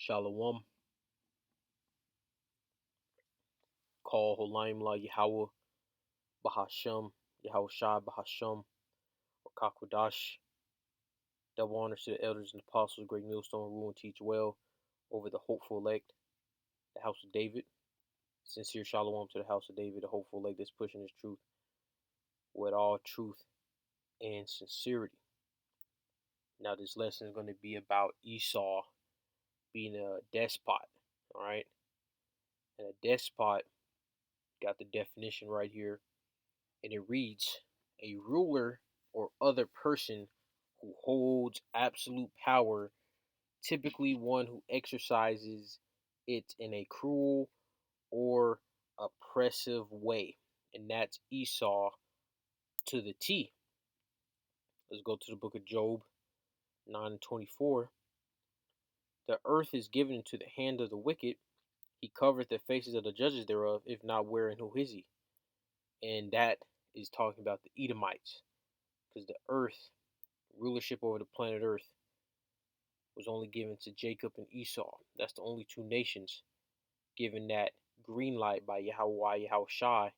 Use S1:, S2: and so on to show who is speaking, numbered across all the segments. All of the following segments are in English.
S1: Shalom, call Holaim La Yahweh, Bahasham, Yahweh Shai, Bahasham, or Kakwadash. Double honors to the elders and apostles, great millstone, rule and teach well over the hopeful elect, the house of David. Sincere shalom to the house of David, the hopeful elect that's pushing his truth with all truth and sincerity. Now, this lesson is going to be about Esau being a despot, all right? And a despot, got the definition right here, and it reads, a ruler or other person who holds absolute power, typically one who exercises it in a cruel or oppressive way. And that's Esau to the T. Let's go to the book of Job 9:24. The earth is given into the hand of the wicked. He covereth the faces of the judges thereof, if not wherein who is he? And that is talking about the Edomites. Because the earth, rulership over the planet earth, was only given to Jacob and Esau. That's the only two nations given that green light by Yahweh Shai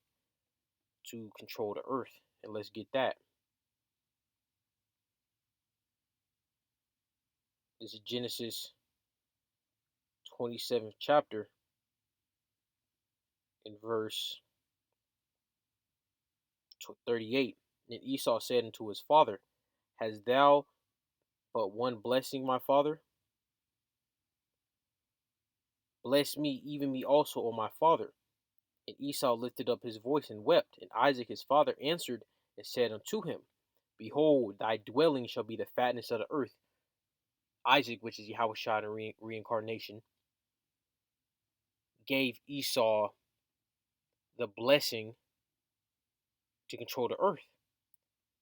S1: to control the earth. And let's get that. This is Genesis 27th chapter in verse 38. And Esau said unto his father, hast thou but one blessing, my father? Bless me, even me also, O my father. And Esau lifted up his voice and wept. And Isaac his father answered and said unto him, behold, thy dwelling shall be the fatness of the earth. Isaac, which is Yahweh Shai in reincarnation, gave Esau the blessing to control the earth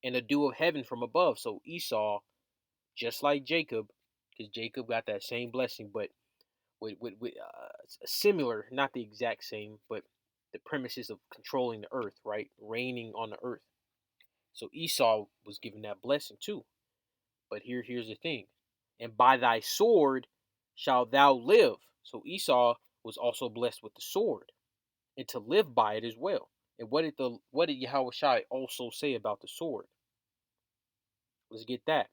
S1: and the dew of heaven from above. So Esau, just like Jacob, because Jacob got that same blessing, but with similar, not the exact same, but the premises of controlling the earth, right? Reigning on the earth. So Esau was given that blessing too. But here's the thing. And by thy sword shalt thou live. So Esau was also blessed with the sword, and to live by it as well. And what did Yahweh Shai also say about the sword? Let's get that.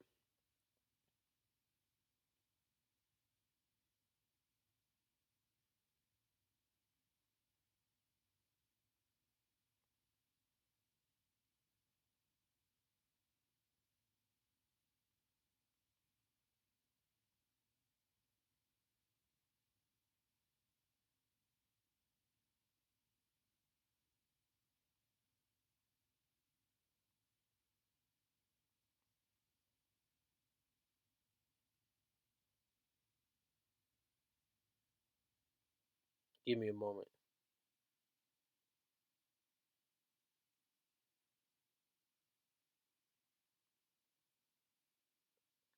S1: Give me a moment.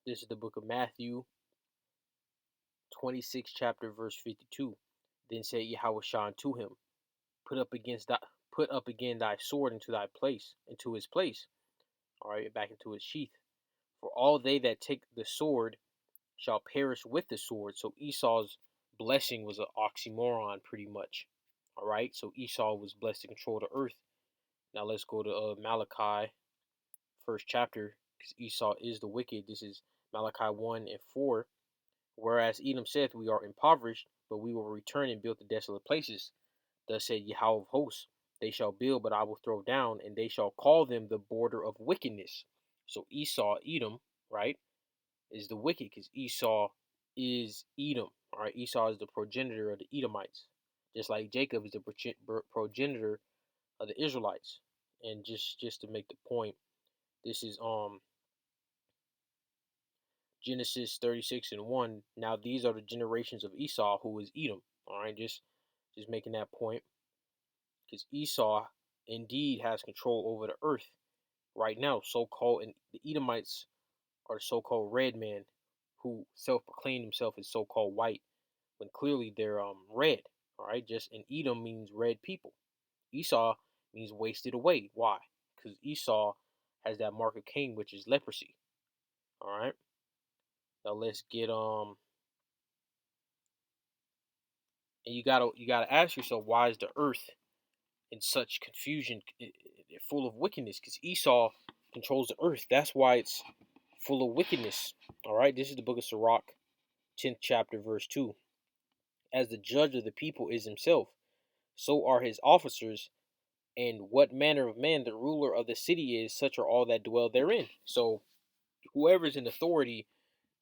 S1: This is the book of Matthew, 26th chapter, verse 52. Then said Yahweh Shai unto him, put up again thy sword into his place. All right, back into its sheath. For all they that take the sword shall perish with the sword. So Esau's blessing was an oxymoron, pretty much. All right, so Esau was blessed to control the earth. Now let's go to Malachi, first chapter, because Esau is the wicked. This is Malachi 1:4. Whereas Edom saith, we are impoverished, but we will return and build the desolate places. Thus said Yahweh of hosts, they shall build, but I will throw down, and they shall call them the border of wickedness. So Esau, Edom, right, is the wicked, because Esau is Edom. All right, Esau is the progenitor of the Edomites, just like Jacob is the progenitor of the Israelites. And just to make the point, this is Genesis 36:1. Now these are the generations of Esau, who is Edom. All right, just making that point, because Esau indeed has control over the earth right now. So-called, and the Edomites are the so-called red man, who self-proclaim themselves as so-called white, when clearly they're red. All right, just and Edom means red people. Esau means wasted away. Why? Because Esau has that mark of Cain, which is leprosy. All right. Now let's get And you gotta ask yourself, why is the earth in such confusion, full of wickedness? Because Esau controls the earth. That's why it's full of wickedness. All right, this is the book of Sirach, 10th chapter, verse 2. As the judge of the people is himself, so are his officers, and what manner of man the ruler of the city is, such are all that dwell therein. So whoever's in authority,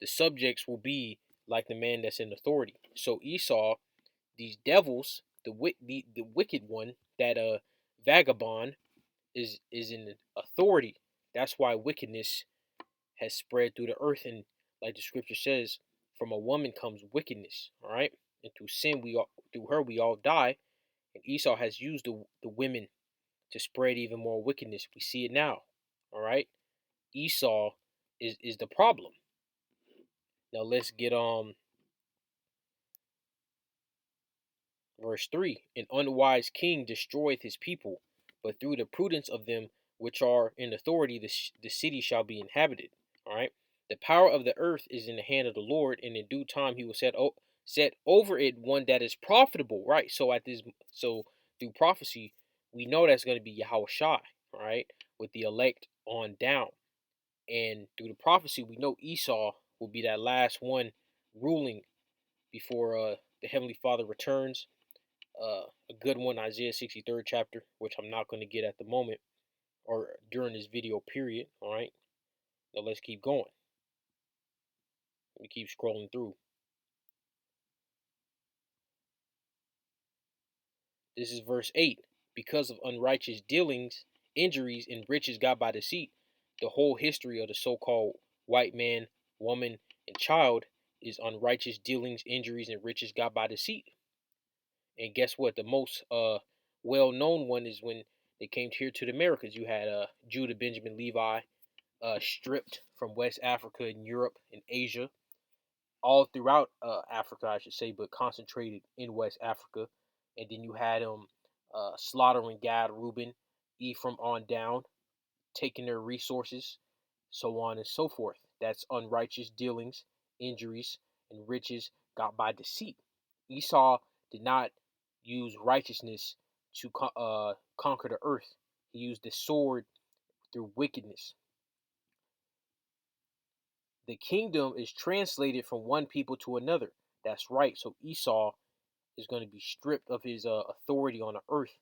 S1: the subjects will be like the man that's in authority. So Esau, these devils, the wicked one, that vagabond is in authority. That's why wickedness has spread through the earth, and like the scripture says, from a woman comes wickedness. All right, and through sin through her we all die. And Esau has used the women to spread even more wickedness. We see it now. All right, Esau is the problem. Now let's get verse 3. An unwise king destroyeth his people, but through the prudence of them which are in authority, the city shall be inhabited. All right. The power of the earth is in the hand of the Lord, and in due time he will set over it one that is profitable. Right. So through prophecy, we know that's going to be Yahweh Shai, all right, with the elect on down. And through the prophecy, we know Esau will be that last one ruling before the Heavenly Father returns. A good one, Isaiah 63rd chapter, which I'm not going to get at the moment or during this video period. All right, now let's keep going. Let me keep scrolling through. This is verse 8. Because of unrighteous dealings, injuries, and riches got by deceit, the whole history of the so-called white man, woman, and child is unrighteous dealings, injuries, and riches got by deceit. And guess what? The most well-known one is when they came here to the Americas. You had Judah, Benjamin, Levi, stripped from West Africa and Europe and Asia, all throughout Africa, I should say, but concentrated in West Africa. And then you had them slaughtering Gad, Reuben, Ephraim on down, taking their resources, so on and so forth. That's unrighteous dealings, injuries, and riches got by deceit. Esau did not use righteousness to conquer the earth. He used the sword through wickedness. The kingdom is translated from one people to another. That's right. So Esau is going to be stripped of his authority on the earth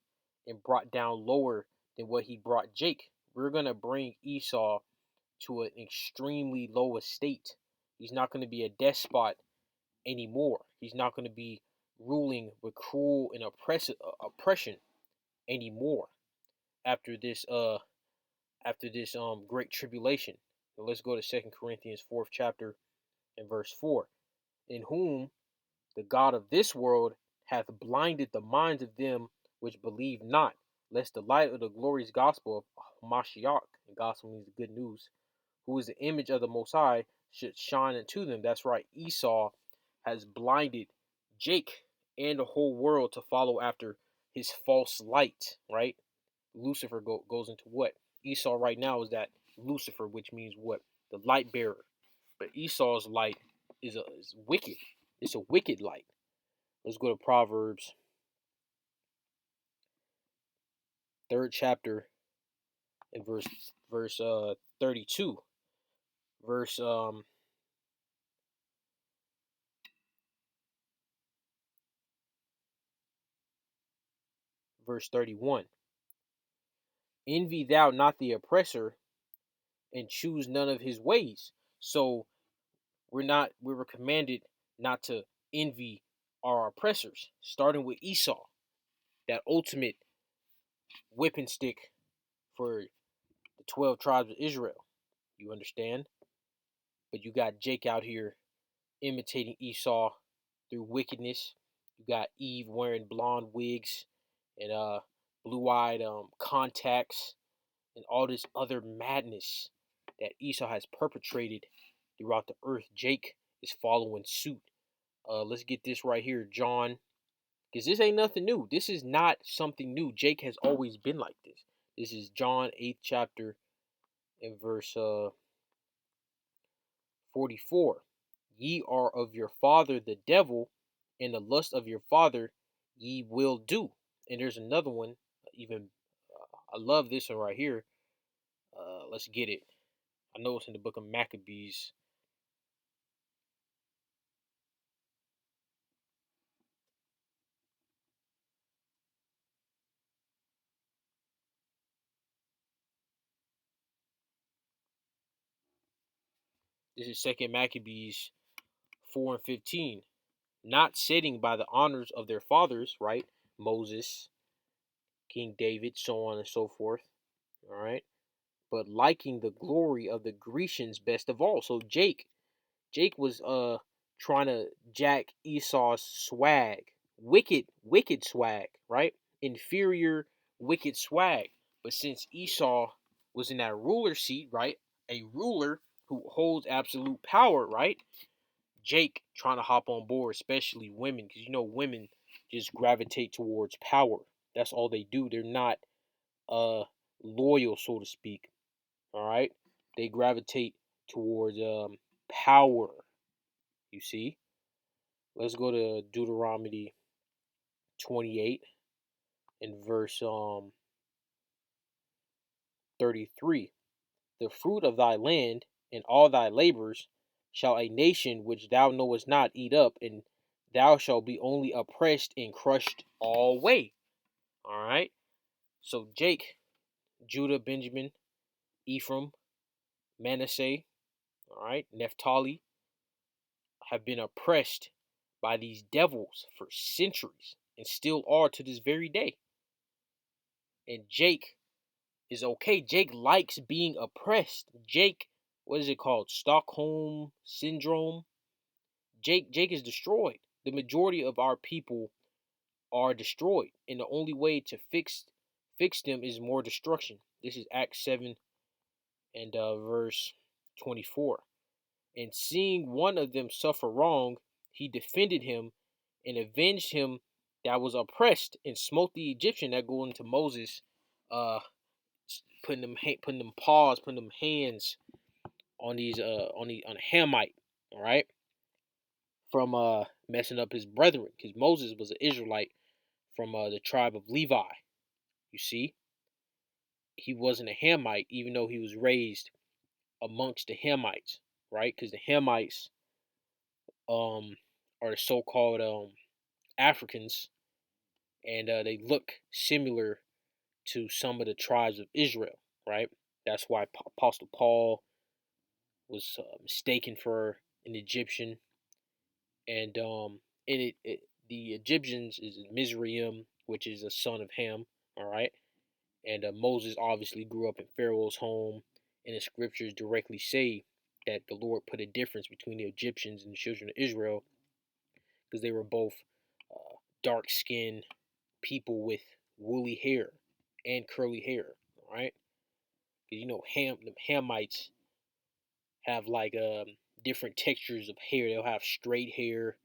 S1: and brought down lower than what he brought Jake. We're going to bring Esau to an extremely low estate. He's not going to be a despot anymore. He's not going to be ruling with cruel and oppression anymore after this great tribulation. Now let's go to 2 Corinthians 4th chapter and verse 4. In whom the God of this world hath blinded the minds of them which believe not, lest the light of the glorious gospel of Mashiach, and gospel means the good news, who is the image of the Most High, should shine unto them. That's right. Esau has blinded Jake and the whole world to follow after his false light, right? Lucifer goes into what? Esau right now is that Lucifer, which means what? The light bearer. But Esau's light is wicked. It's a wicked light. Let's go to Proverbs, 3rd chapter, and verse 32. Verse verse 31. Envy thou not the oppressor, and choose none of his ways. So we were commanded not to envy our oppressors, starting with Esau, that ultimate whipping stick for the 12 tribes of Israel. You understand? But you got Jake out here imitating Esau through wickedness. You got Eve wearing blonde wigs and blue-eyed contacts and all this other madness that Esau has perpetrated throughout the earth. Jake is following suit. Let's get this right here, John, because this ain't nothing new. This is not something new. Jake has always been like this. This is John 8th chapter and verse 44. Ye are of your father the devil, and the lust of your father ye will do. And there's another one, even I love this one right here. Let's get it. I know it's in the book of Maccabees. This is Second Maccabees 4:15. Not sitting by the honors of their fathers, right? Moses, King David, so on and so forth. All right. But liking the glory of the Grecians best of all. So Jake was trying to jack Esau's swag. Wicked swag, right? Inferior wicked swag. But since Esau was in that ruler seat, right? A ruler who holds absolute power, right? Jake trying to hop on board, especially women, because women just gravitate towards power. That's all they do. They're not loyal, so to speak. All right, they gravitate towards power. You see, let's go to Deuteronomy 28 and verse 33. The fruit of thy land and all thy labors shall a nation which thou knowest not eat up, and thou shalt be only oppressed and crushed alway. All right. So Jake, Judah, Benjamin, Ephraim, Manasseh, all right, Naphtali have been oppressed by these devils for centuries and still are to this very day. And Jake is okay. Jake likes being oppressed. Jake, what is it called? Stockholm syndrome. Jake is destroyed. The majority of our people are destroyed, and the only way to fix them is more destruction. This is Acts 7 and verse 24. And seeing one of them suffer wrong, he defended him and avenged him that was oppressed, and smote the Egyptian. That go into Moses, uh, putting them paws, putting them hands on these on a Hamite, all right, from messing up his brethren, because Moses was an Israelite from the tribe of Levi. You see, he wasn't a Hamite, even though he was raised amongst the Hamites, right? Because the Hamites are the so-called Africans, and they look similar to some of the tribes of Israel, right? That's why Apostle Paul was mistaken for an Egyptian, and the Egyptians is Mizraim, which is a son of Ham, all right. And Moses obviously grew up in Pharaoh's home, and the scriptures directly say that the Lord put a difference between the Egyptians and the children of Israel because they were both dark-skinned people with woolly hair and curly hair, right? Because the Hamites have like different textures of hair. They'll have straight hair,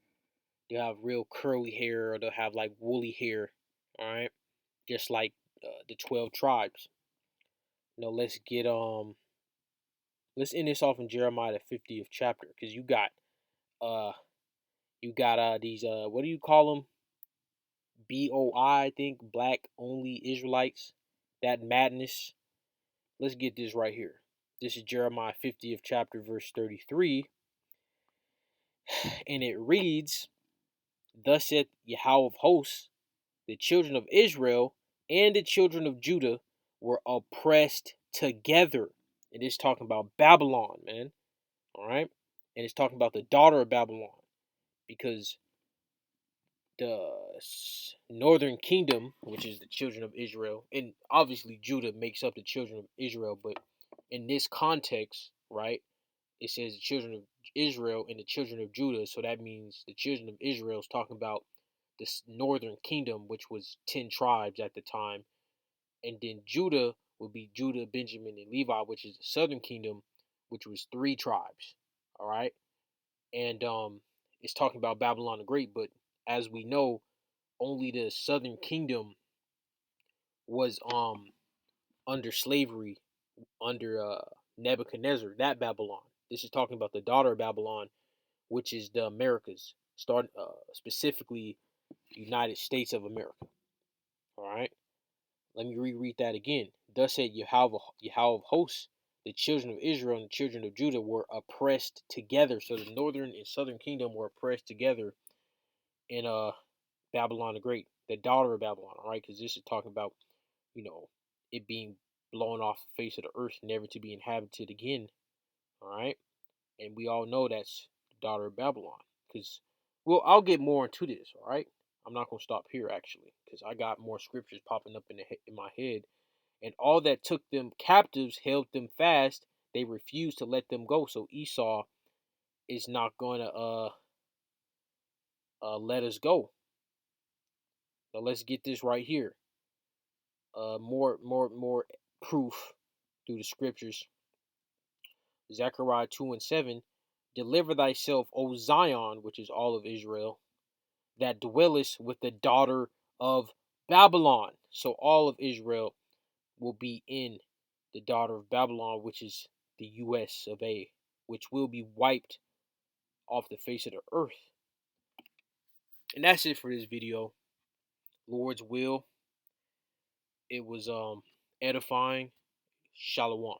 S1: they'll have real curly hair, or they'll have like woolly hair, all right? Just like the 12 tribes. Let's end this off in Jeremiah the 50th chapter, because uh you got these what do you call them? BOI, I think, black only Israelites. That madness. Let's get this right here. This is Jeremiah 50th chapter, verse 33. And it reads, Thus saith Yahweh of hosts, the children of Israel and the children of Judah were oppressed together. And it's talking about Babylon, man. All right? And it's talking about the daughter of Babylon. Because the northern kingdom, which is the children of Israel, and obviously Judah makes up the children of Israel, but in this context, right, it says the children of Israel and the children of Judah, so that means the children of Israel is talking about this northern kingdom, which was 10 tribes at the time, and then Judah would be Judah, Benjamin, and Levi, which is the southern kingdom, which was 3 tribes. All right, and it's talking about Babylon the Great, but as we know, only the southern kingdom was under slavery under Nebuchadnezzar, that Babylon. This is talking about the daughter of Babylon, which is the Americas, start specifically United States of America. All right. Let me reread that again. Thus said Yahweh of hosts, the children of Israel and the children of Judah were oppressed together. So the northern and southern kingdom were oppressed together in Babylon the Great, the daughter of Babylon. All right, because this is talking about, you know, it being blown off the face of the earth, never to be inhabited again. All right, and we all know that's the daughter of Babylon. Because, well, I'll get more into this. All right, I'm not gonna stop here actually, because I got more scriptures popping up in my head. And all that took them captives held them fast. They refused to let them go. So Esau is not gonna let us go. So let's get this right here. More proof through the scriptures. Zechariah 2:7. Deliver thyself, O Zion, which is all of Israel, that dwellest with the daughter of Babylon. So all of Israel will be in the daughter of Babylon, which is the US of A, which will be wiped off the face of the earth. And that's it for this video. Lord's will. It was edifying. Shalom.